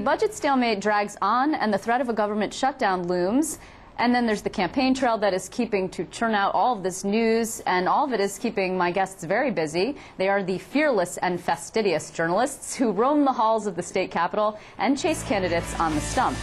budget stalemate drags on, and the threat of a government shutdown looms. And then there's the campaign trail that is keeping to churn out all of this news, and all of it is keeping my guests very busy. They are the fearless and fastidious journalists who roam the halls of the state capitol and chase candidates on the stump.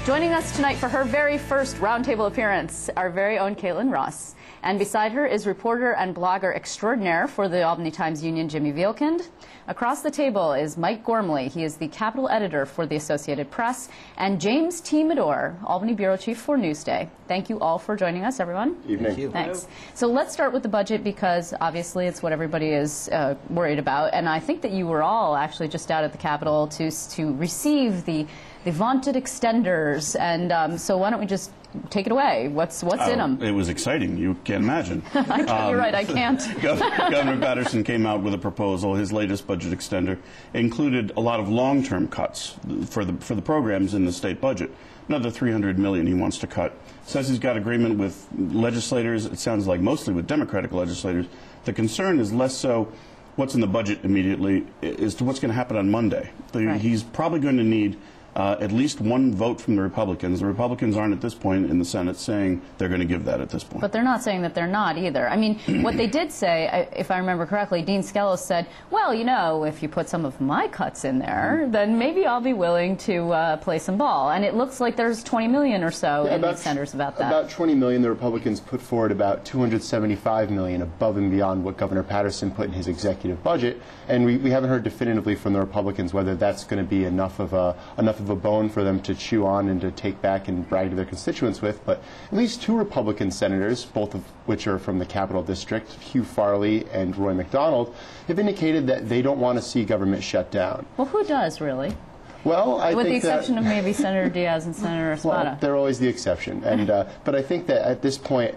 Joining us tonight for her very first Roundtable appearance, our very own Caitlin Ross. And beside her is reporter and blogger extraordinaire for the Albany Times-Union, Jimmy Vielkind. Across the table is Mike Gormley. He is the Capitol editor for the Associated Press. And James T. Medore, Albany bureau chief for Newsday. Thank you all for joining us, everyone. Evening. Thank you. Thanks. So let's start with the budget, because obviously it's what everybody is worried about. And I think that you were all actually just out at the Capitol to receive the vaunted extenders. And so why don't we just take it away? What's in them? It was exciting. You can't imagine. You're right, I can't. Governor Patterson came out with a proposal. His latest budget extender included a lot of long-term cuts for the programs in the state budget. Another $300 million he wants to cut. Says he's got agreement with legislators. It sounds like mostly with Democratic legislators. The concern is less so what's in the budget immediately as to what's going to happen on Monday. Right. He's probably going to need at least one vote from the Republicans. The Republicans aren't at this point in the Senate saying they're going to give that at this point. But they're not saying that they're not either. I mean, what they did say, if I remember correctly, Dean Skelos said, well, you know, if you put some of my cuts in there, then maybe I'll be willing to play some ball. And it looks like there's 20 million or so in the extenders about that. About 20 million. The Republicans put forward about 275 million above and beyond what Governor Patterson put in his executive budget. And we haven't heard definitively from the Republicans whether that's going to be enough of a bone for them to chew on and to take back and brag to their constituents with. But at least two Republican senators, both of which are from the Capital District, Hugh Farley and Roy McDonald, have indicated that they don't want to see government shut down. Well, who does, really? Well, with the exception of maybe Senator Diaz and Senator Espada. Well, they're always the exception. And but I think that at this point,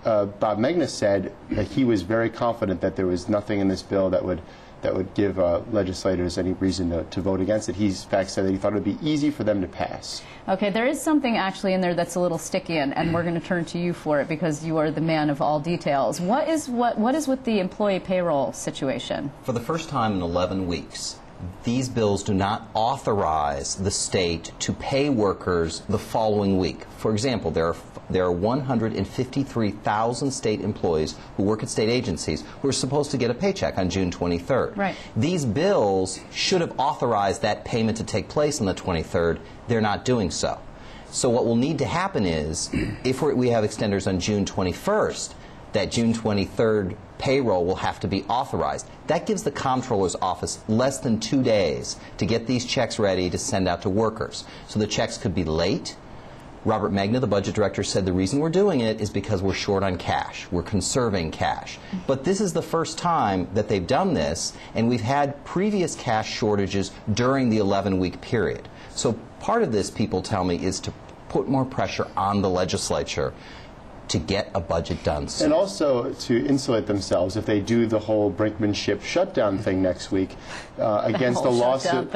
Bob Megness said that he was very confident that there was nothing in this bill that would give legislators any reason to vote against it. He, in fact, said that he thought it would be easy for them to pass. Okay, there is something actually in there that's a little sticky, and we're going to turn to you for it because you are the man of all details. What is with the employee payroll situation? For the first time in 11 weeks, these bills do not authorize the state to pay workers the following week. For example, there are 153,000 state employees who work at state agencies who are supposed to get a paycheck on June 23rd. Right. These bills should have authorized that payment to take place on the 23rd. They're not doing so. So what will need to happen is, if we have extenders on June 21st, that June 23rd payroll will have to be authorized. That gives the comptroller's office less than 2 days to get these checks ready to send out to workers. So the checks could be late. Robert Megna, the budget director, said the reason we're doing it is because we're short on cash. We're conserving cash. But this is the first time that they've done this, and we've had previous cash shortages during the 11-week period. So part of this, people tell me, is to put more pressure on the legislature to get a budget done soon. And also to insulate themselves if they do the whole brinkmanship shutdown thing next week against a lawsuit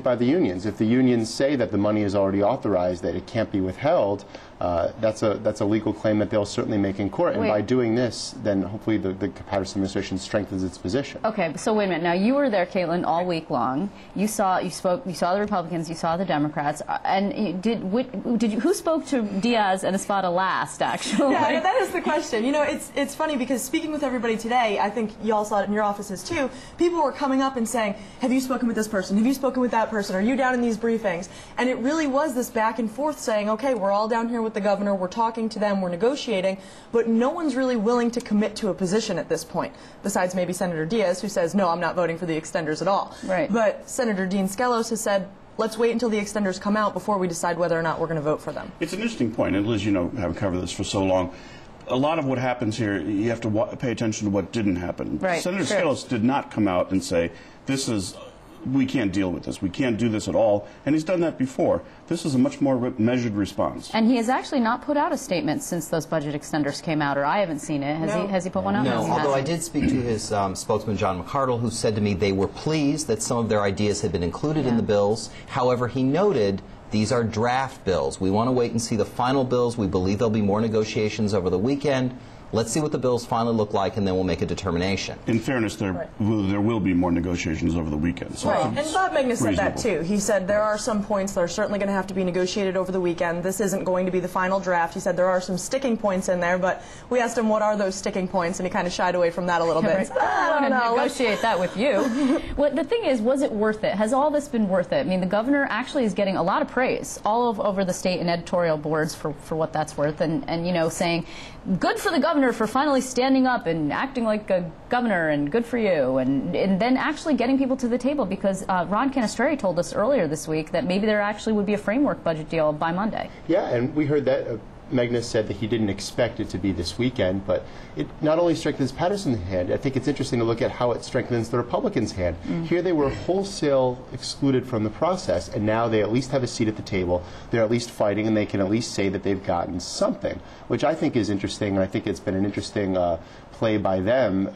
by the unions. If the unions say that the money is already authorized, that it can't be withheld, that's a legal claim that they'll certainly make in court. And by doing this, then hopefully the Patterson administration strengthens its position. Okay, so wait a minute. Now you were there, Caitlin, all week long. You saw the Republicans, you saw the Democrats, and who spoke to Diaz and Espada last? Actually, yeah, that is the question. You know, it's funny because speaking with everybody today, I think you all saw it in your offices too. People were coming up and saying, "Have you spoken with this person? Have you spoken with that person? Are you down in these briefings?" And it really was this back and forth saying, "Okay, we're all down here with the governor. We're talking to them. We're negotiating," but no one's really willing to commit to a position at this point. Besides maybe Senator Diaz, who says, "No, I'm not voting for the extenders at all." Right. But Senator Dean Skelos has said, let's wait until the extenders come out before we decide whether or not we're going to vote for them. It's an interesting point, and Liz, you know, having covered this for so long, a lot of what happens here, you have to pay attention to what didn't happen. Right, Senator Skelos did not come out and say, we can't deal with this, we can't do this at all, and he's done that before. This is a much more measured response. And he has actually not put out a statement since those budget extenders came out, or I haven't seen it. Has he put one out? No, although I did speak to his spokesman, John McCardle, who said to me they were pleased that some of their ideas had been included in the bills. However, he noted these are draft bills. We want to wait and see the final bills. We believe there'll be more negotiations over the weekend. Let's see what the bills finally look like, and then we'll make a determination. In fairness, there will be more negotiations over the weekend. So Right, and Bob Magnus said that reasonable. too. He said there are some points that are certainly going to have to be negotiated over the weekend. This isn't going to be the final draft. He said there are some sticking points in there, but we asked him what are those sticking points, and he kind of shied away from that a little bit. He said, I don't know. Negotiate that with you. Well, the thing is, was it worth it? Has all this been worth it? I mean, the governor actually is getting a lot of praise all over the state and editorial boards for what that's worth, and you know, saying, good for the governor for finally standing up and acting like a governor, and good for you, and then actually getting people to the table, because Ron Cannistrari told us earlier this week that maybe there actually would be a framework budget deal by Monday. Yeah, and we heard that Magnus said that he didn't expect it to be this weekend, but it not only strengthens Patterson's hand, I think it's interesting to look at how it strengthens the Republicans' hand. Here they were wholesale excluded from the process, and now they at least have a seat at the table. They're at least fighting, and they can at least say that they've gotten something, which I think is interesting, and I think it's been an interesting play by them,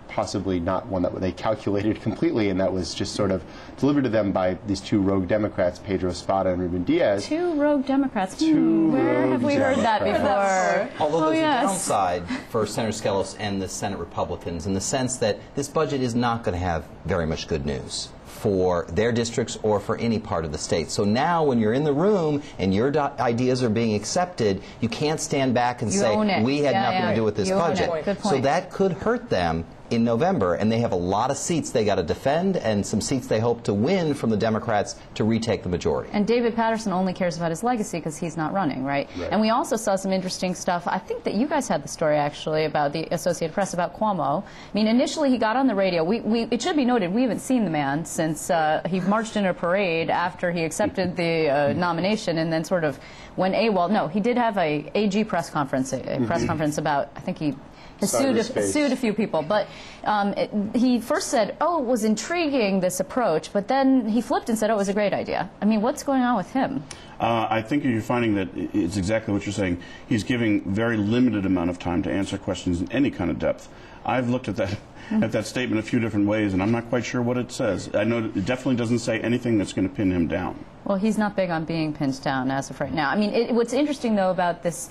possibly not one that they calculated completely, and that was just sort of delivered to them by these two rogue Democrats, Pedro Espada and Ruben Diaz. Two rogue Democrats. Two Where rogue have we heard that Democrats. before? Although there's yes. a downside for Senator Skelos and the Senate Republicans in the sense that this budget is not going to have very much good news for their districts or for any part of the state. So now when you're in the room and your ideas are being accepted, you can't stand back and say, we had nothing to do with this budget. Good point. So that could hurt them in November, and they have a lot of seats they got to defend and some seats they hope to win from the Democrats to retake the majority. And David Patterson only cares about his legacy because he's not running, right? And we also saw some interesting stuff. I think that you guys had the story, actually, about the Associated Press, about Cuomo. I mean, initially he got on the radio. It should be noted, we haven't seen the man since he marched in a parade after he accepted the nomination and then sort of went AWOL. No, he did have a AG press conference, a press conference about, I think he sued a few people, but he first said, oh, it was intriguing, this approach, but then he flipped and said, oh, it was a great idea. I mean, what's going on with him? I think you're finding that it's exactly what you're saying. He's giving very limited amount of time to answer questions in any kind of depth. I've looked at that statement a few different ways, and I'm not quite sure what it says. I know it definitely doesn't say anything that's going to pin him down. Well, he's not big on being pinned down as of right now. I mean, what's interesting, though, about this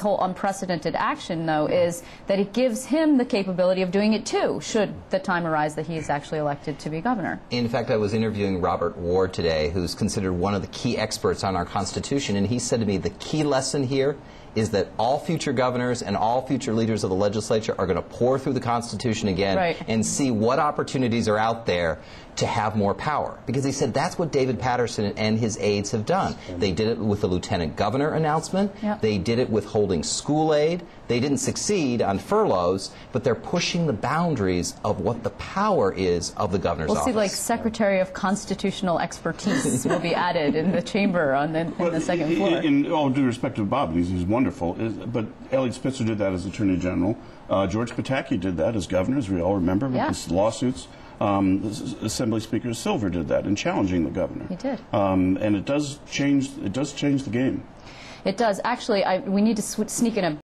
whole unprecedented action, though, is that it gives him the capability of doing it, too, should the time arise that he is actually elected to be governor. In fact, I was interviewing Robert Ward today, who's considered one of the key experts on our Constitution, and he said to me the key lesson here is that all future governors and all future leaders of the legislature are going to pour through the Constitution again and see what opportunities are out there to have more power. Because he said that's what David Patterson and his aides have done. They did it with the lieutenant governor announcement. They did it with holding school aid. They didn't succeed on furloughs, but they're pushing the boundaries of what the power is of the governor's office. We'll see, like, Secretary of Constitutional Expertise will be added in the chamber on the second floor. In all due respect to Bob, he's wonderful, but Elliot Spitzer did that as Attorney General. George Pataki did that as governor, as we all remember, with his lawsuits. Assembly Speaker Silver did that in challenging the governor. He did. And it does change the game. It does. Actually, we need to sneak in a